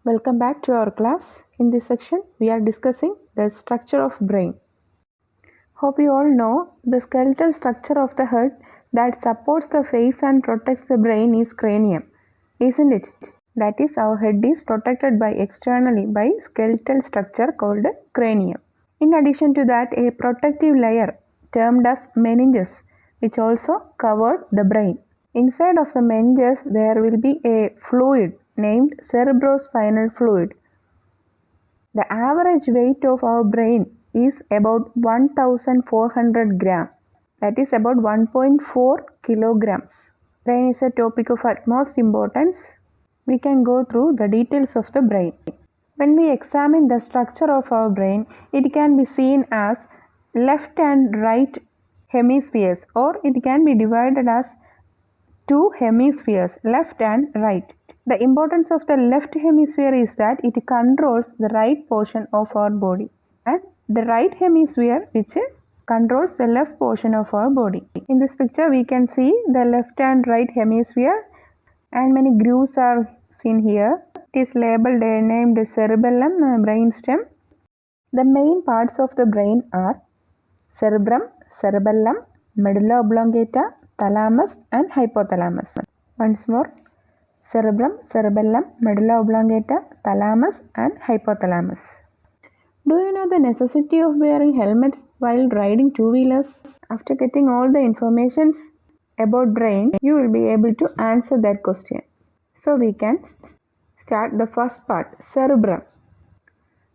Welcome back to our class. In this section, we are discussing the structure of brain. Hope you all know the skeletal structure of the head that supports the face and protects the brain is cranium, isn't it? That is, our head is protected by externally by skeletal structure called cranium. In addition to that, a protective layer termed as meninges, which also covered the brain. Inside of the meninges, there will be a fluid named cerebrospinal fluid. The average weight of our brain is about 1400 gram, that is about 1.4 kilograms. Brain is a topic of utmost importance. We can go through the details of the brain. When we examine the structure of our brain, it can be seen as left and right hemispheres, or it can be divided as two hemispheres, left and right. The importance of the left hemisphere is that it controls the right portion of our body, and the right hemisphere which controls the left portion of our body. In this picture we can see the left and right hemisphere, and many grooves are seen here. It is labeled named cerebellum, brainstem. The main parts of the brain are cerebrum, cerebellum, medulla oblongata, thalamus and hypothalamus. Once more, cerebrum, cerebellum, medulla oblongata, thalamus and hypothalamus. Do you know the necessity of wearing helmets while riding two-wheelers? After getting all the informations about brain, you will be able to answer that question. So we can start the first part, cerebrum.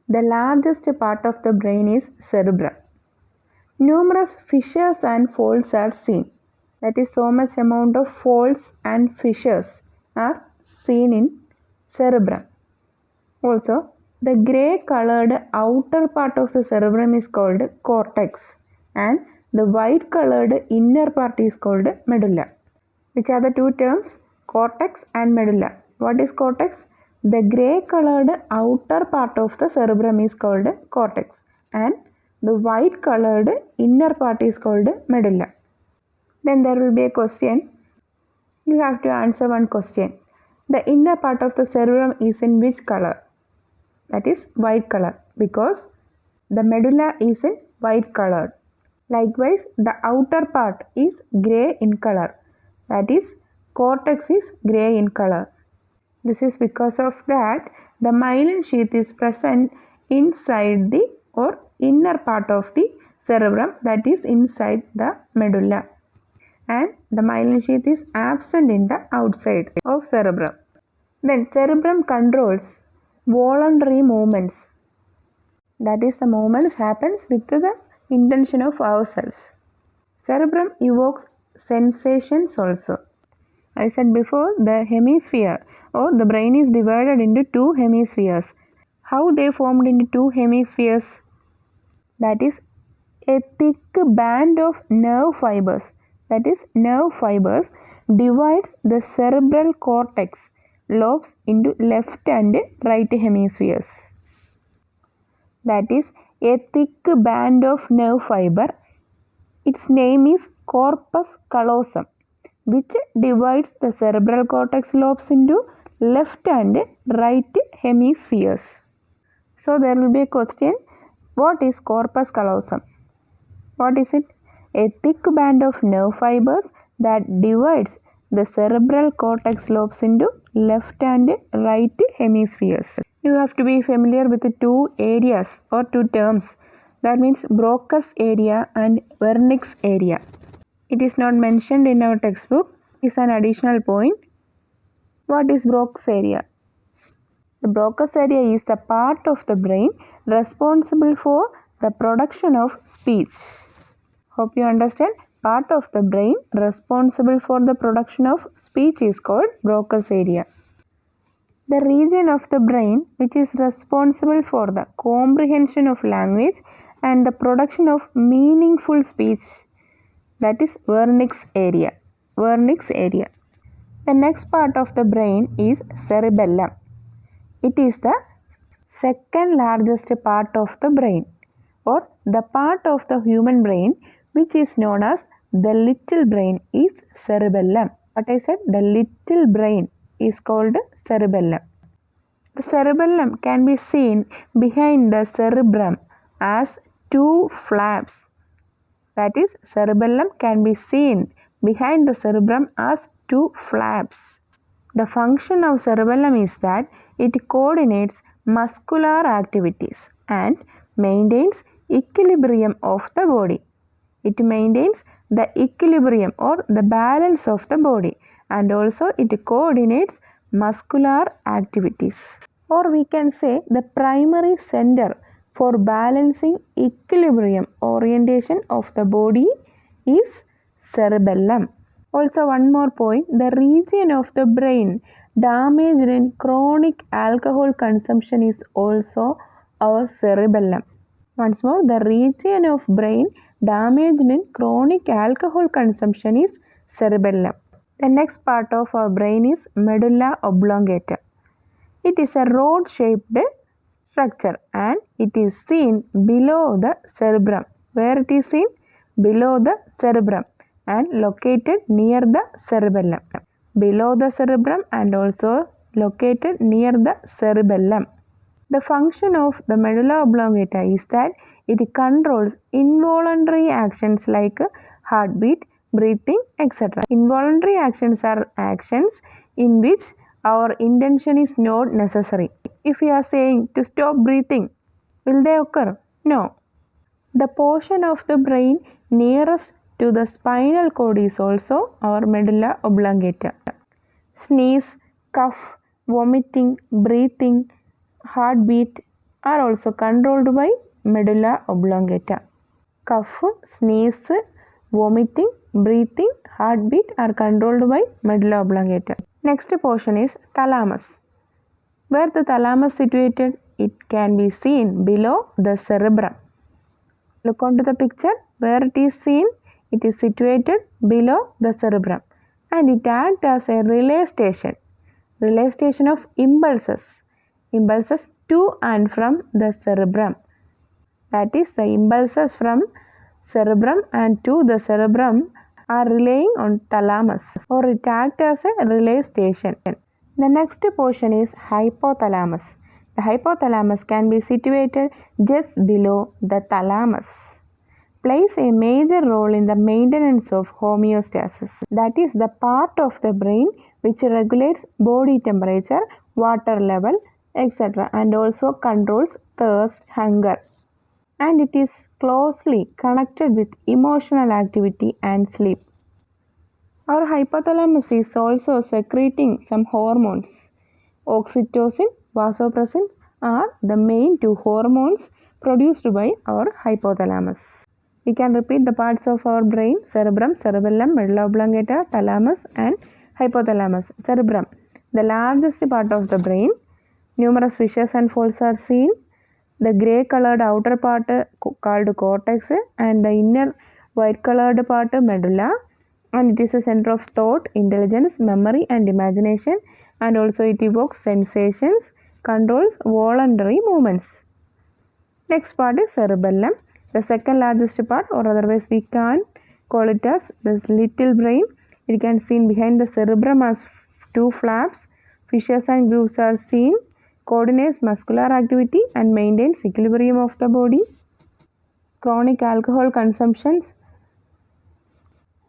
The largest part of the brain is cerebrum. Numerous fissures and folds are seen. That is, so much amount of folds and fissures are seen in cerebrum. Also, the grey colored outer part of the cerebrum is called cortex, and the white colored inner part is called medulla. Which are the two terms? Cortex and medulla. What is cortex? The grey colored outer part of the cerebrum is called cortex, and the white colored inner part is called medulla. Then there will be a question. You have to answer one question. The inner part of the cerebrum is in which color? That is white color, because the medulla is in white color. Likewise, the outer part is grey in color. That is, cortex is grey in color. This is because of that the myelin sheath is present inside the or inner part of the cerebrum, that is inside the medulla, and the myelin sheath is absent in the outside of cerebrum. Then cerebrum controls voluntary movements, that is the movements happens with the intention of ourselves. Cerebrum evokes sensations also. I said before, the hemisphere or the brain is divided into two hemispheres. How they formed into two hemispheres? That is, a thick band of nerve fibers, that is nerve fibers, divides the cerebral cortex lobes into left and right hemispheres. That is, a thick band of nerve fiber. Its name is corpus callosum, which divides the cerebral cortex lobes into left and right hemispheres. So there will be a question, what is corpus callosum? What is it? A thick band of nerve fibers that divides the cerebral cortex lobes into left and right hemispheres. You have to be familiar with the two areas or two terms. That means Broca's area and Wernicke's area. It is not mentioned in our textbook. It is an additional point. What is Broca's area? The Broca's area is the part of the brain responsible for the production of speech. Hope you understand. Part of the brain responsible for the production of speech is called Broca's area. The region of the brain which is responsible for the comprehension of language and the production of meaningful speech, that is Wernicke's area. Wernicke's area. The next part of the brain is cerebellum. It is the second largest part of the brain, or the part of the human brain which is known as the little brain is cerebellum. What I said, the little brain is called cerebellum. The cerebellum can be seen behind the cerebrum as two flaps. That is, cerebellum can be seen behind the cerebrum as two flaps. The function of cerebellum is that it coordinates muscular activities and maintains equilibrium of the body. It maintains the equilibrium or the balance of the body, and also it coordinates muscular activities. Or we can say the primary center for balancing equilibrium orientation of the body is cerebellum. Also, one more point, the region of the brain damaged in chronic alcohol consumption is also our cerebellum. Once more, the region of brain damaged in chronic alcohol consumption is cerebellum. The next part of our brain is medulla oblongata. It is a rod-shaped structure and it is seen below the cerebrum. Where it is seen? Below the cerebrum and located near the cerebellum. Below the cerebrum and also located near the cerebellum. The function of the medulla oblongata is that it controls involuntary actions like heartbeat, breathing, etc. Involuntary actions are actions in which our intention is not necessary. If we are saying to stop breathing, will they occur? No. The portion of the brain nearest to the spinal cord is also our medulla oblongata. Sneeze, cough, vomiting, breathing, heartbeat are also controlled by medulla oblongata. Cough, sneeze, vomiting, breathing, heartbeat are controlled by medulla oblongata. Next portion is thalamus. Where the thalamus is situated? It can be seen below the cerebrum. Look onto the picture. Where it is seen? It is situated below the cerebrum and it acts as a relay station of impulses to and from the cerebrum. That is, the impulses from cerebrum and to the cerebrum are relaying on thalamus, or it acts as a relay station. The next portion is hypothalamus. The hypothalamus can be situated just below the thalamus. Plays a major role in the maintenance of homeostasis. That is the part of the brain which regulates body temperature, water level, etc. and also controls thirst, hunger. And it is closely connected with emotional activity and sleep. Our hypothalamus is also secreting some hormones. Oxytocin, vasopressin are the main two hormones produced by our hypothalamus. We can repeat the parts of our brain: cerebrum, cerebellum, medulla oblongata, thalamus and hypothalamus. Cerebrum, the largest part of the brain. Numerous fissures and folds are seen. The grey colored outer part called cortex and the inner white colored part medulla, and it is a center of thought, intelligence, memory and imagination, and also it evokes sensations, controls voluntary movements. Next part is cerebellum, the second largest part, or otherwise we can call it as this little brain. It can seen behind the cerebrum as two flaps. Fissures and grooves are seen. Coordinates muscular activity and maintains equilibrium of the body. Chronic alcohol consumption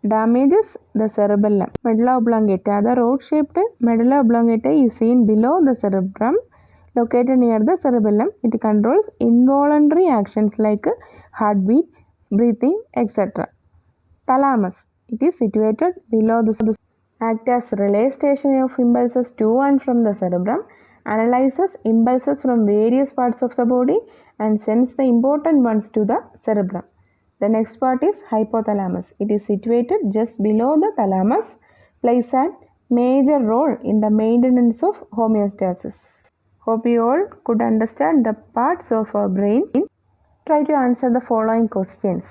damages the cerebellum. Medulla oblongata, the rod-shaped medulla oblongata is seen below the cerebrum, located near the cerebellum. It controls involuntary actions like heartbeat, breathing, etc. Thalamus, it is situated below the act as relay station of impulses to and from the cerebrum, analyzes impulses from various parts of the body and sends the important ones to the cerebrum. The next part is hypothalamus. It is situated just below the thalamus, plays a major role in the maintenance of homeostasis. Hope you all could understand the parts of our brain. Try to answer the following questions.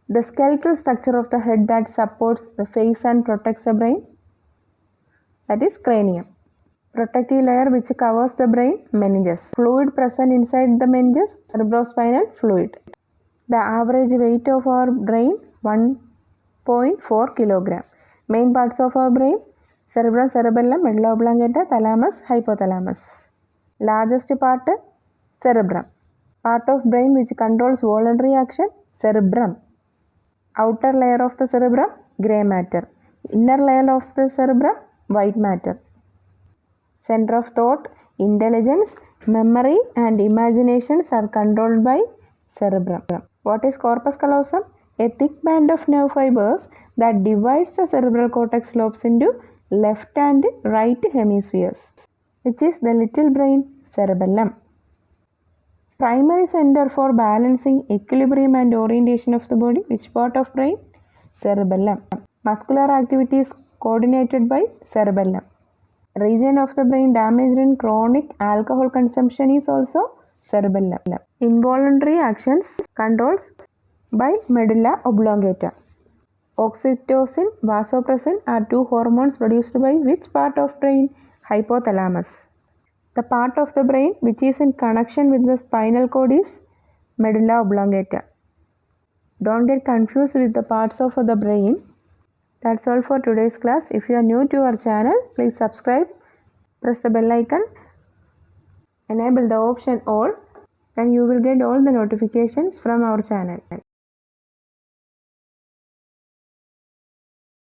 The skeletal structure of the head that supports the face and protects the brain? That is cranium. Protective layer which covers the brain? Meninges. Fluid present inside the meninges? Cerebrospinal fluid. The average weight of our brain? 1.4 kilogram. Main parts of our brain? Cerebrum, cerebellum, medulla oblongata, thalamus, hypothalamus. Largest part, cerebrum. Part of brain which controls voluntary action, cerebrum. Outer layer of the cerebrum, grey matter. Inner layer of the cerebrum, white matter. Center of thought, intelligence, memory and imaginations are controlled by cerebrum. What is corpus callosum? A thick band of nerve fibers that divides the cerebral cortex lobes into left and right hemispheres. Which is the little brain? Cerebellum. Primary center for balancing, equilibrium and orientation of the body. Which part of brain? Cerebellum. Muscular activity is coordinated by cerebellum. Region of the brain damaged in chronic alcohol consumption is also cerebellum. Involuntary actions controls by medulla oblongata. Oxytocin, vasopressin are two hormones produced by which part of brain? Hypothalamus. The part of the brain which is in connection with the spinal cord is medulla oblongata. Don't get confused with the parts of the brain. That's all for today's class. If you are new to our channel, please subscribe, press the bell icon, enable the option all, and you will get all the notifications from our channel.